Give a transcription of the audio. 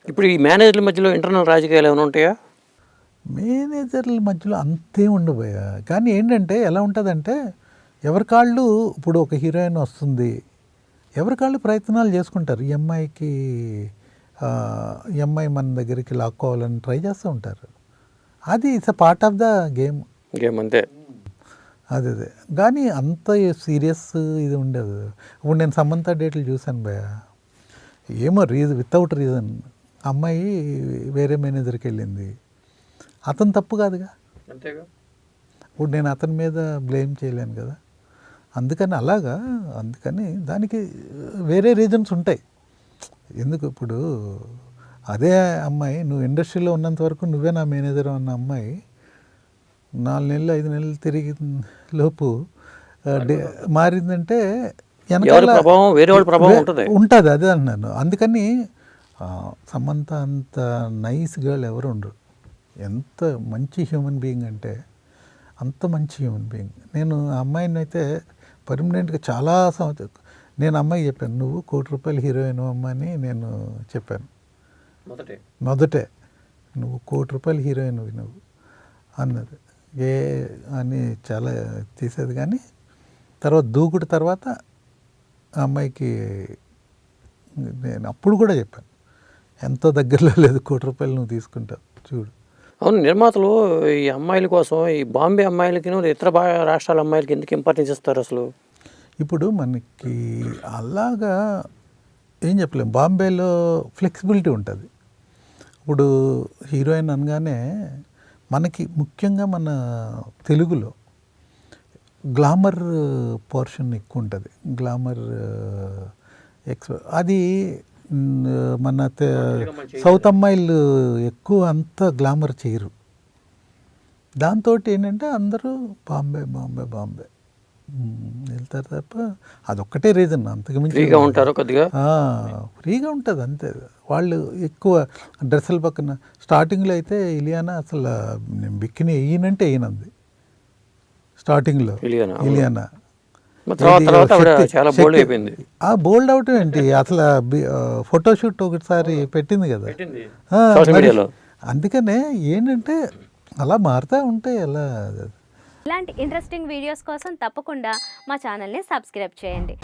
ఇప్పుడు ఈ మేనేజర్ల మధ్యలో ఇంటర్నల్ రాజకీయాలు ఏమైనా ఉంటాయా? మేనేజర్ల మధ్యలో అంతే ఉండబోయా. కానీ ఏంటంటే ఎలా ఉంటుందంటే ఎవరికాళ్ళు ఇప్పుడు ఒక హీరోయిన్ వస్తుంది, ఎవరికాళ్ళు ప్రయత్నాలు చేసుకుంటారు. ఈ అమ్మాయి మన దగ్గరికి లాక్కోవాలని ట్రై చేస్తూ ఉంటారు. అది it's a part of the game. అంతే. అదే కానీ అంత సీరియస్ ఇది ఉండదు. ఇప్పుడు నేను సమంత డేట్లు చూశాను భయ, ఏమో వితౌట్ రీజన్ అమ్మాయి వేరే మేనేజర్కి వెళ్ళింది. అతను తప్పు కాదుగా, అంతేగా. ఇప్పుడు నేను అతని మీద బ్లేమ్ చేయలేను కదా. అందుకని దానికి వేరే రీజన్స్ ఉంటాయి. ఎందుకు ఇప్పుడు అదే అమ్మాయి నువ్వు ఇండస్ట్రీలో ఉన్నంత వరకు నువ్వే నా మేనేజర్ అన్న అమ్మాయి 4 నెలలు 5 నెలలు తిరిగి లోపు మారిందంటే వేరే వాళ్ళ ప్రభావం ఉంటుంది. అదే అన్నాను. అందుకని సమంత అంత నైస్ గర్ల్ ఎవరు ఉండరు. ఎంత మంచి హ్యూమన్ బీయింగ్ అంటే అంత మంచి హ్యూమన్ బీయింగ్. నేను ఆ అమ్మాయిని అయితే పర్మనెంట్గా చాలా నేను అమ్మాయికి చెప్పాను, నువ్వు ₹1 కోటి హీరోయిన్ అమ్మ అని నేను చెప్పాను మొదటే. నువ్వు ₹1 కోటి హీరోయిన్ నువ్వు అన్నది అని చాలా తీసేది. కానీ తర్వాత దూకుడు తర్వాత ఆ అమ్మాయికి నేను అప్పుడు కూడా చెప్పాను, ఎంతో దగ్గరలో లేదు ₹1 కోటి నువ్వు తీసుకుంటావు చూడు. అవును, నిర్మాతలు ఈ అమ్మాయిల కోసం ఈ బాంబే అమ్మాయిలకి ఇతర రాష్ట్రాల అమ్మాయిలకి ఎందుకు ఇంపార్టెన్స్ ఇస్తారు అసలు? ఇప్పుడు మనకి అలాగా ఏం చెప్పలేము. బాంబేలో ఫ్లెక్సిబిలిటీ ఉంటుంది. ఇప్పుడు హీరోయిన్ అనగానే మనకి ముఖ్యంగా మన తెలుగులో గ్లామర్ పోర్షన్ ఎక్కువ ఉంటుంది. గ్లామర్ అది మన సౌత్ అమ్మాయిలు ఎక్కువ అంత గ్లామర్ చేయరు. దాంతో ఏంటంటే అందరూ బాంబే బాంబే బాంబే వెళ్తారు తప్ప అదొక్కటే రీజన్. అంతకుమించి ఫ్రీగా ఉంటారు, కొద్దిగా ఫ్రీగా ఉంటుంది అంతే. వాళ్ళు ఎక్కువ డ్రెస్సుల పక్కన స్టార్టింగ్లో అయితే ఇలియానా అసలు బిక్కిని వేయనంటే వేయనంది స్టార్టింగ్లో. ఇలియానా బోల్డ్ అవుట్ ఏంటి అసలు ఫోటోషూట్ ఒకసారి పెట్టింది కదా. అందుకనే ఏంటంటే అలా మారుతూ ఉంటాయి. అలా ఇలాంటి ఇంట్రెస్టింగ్ వీడియోస్ కోసం తప్పకుండా మా ఛానల్ని సబ్స్క్రైబ్ చేయండి.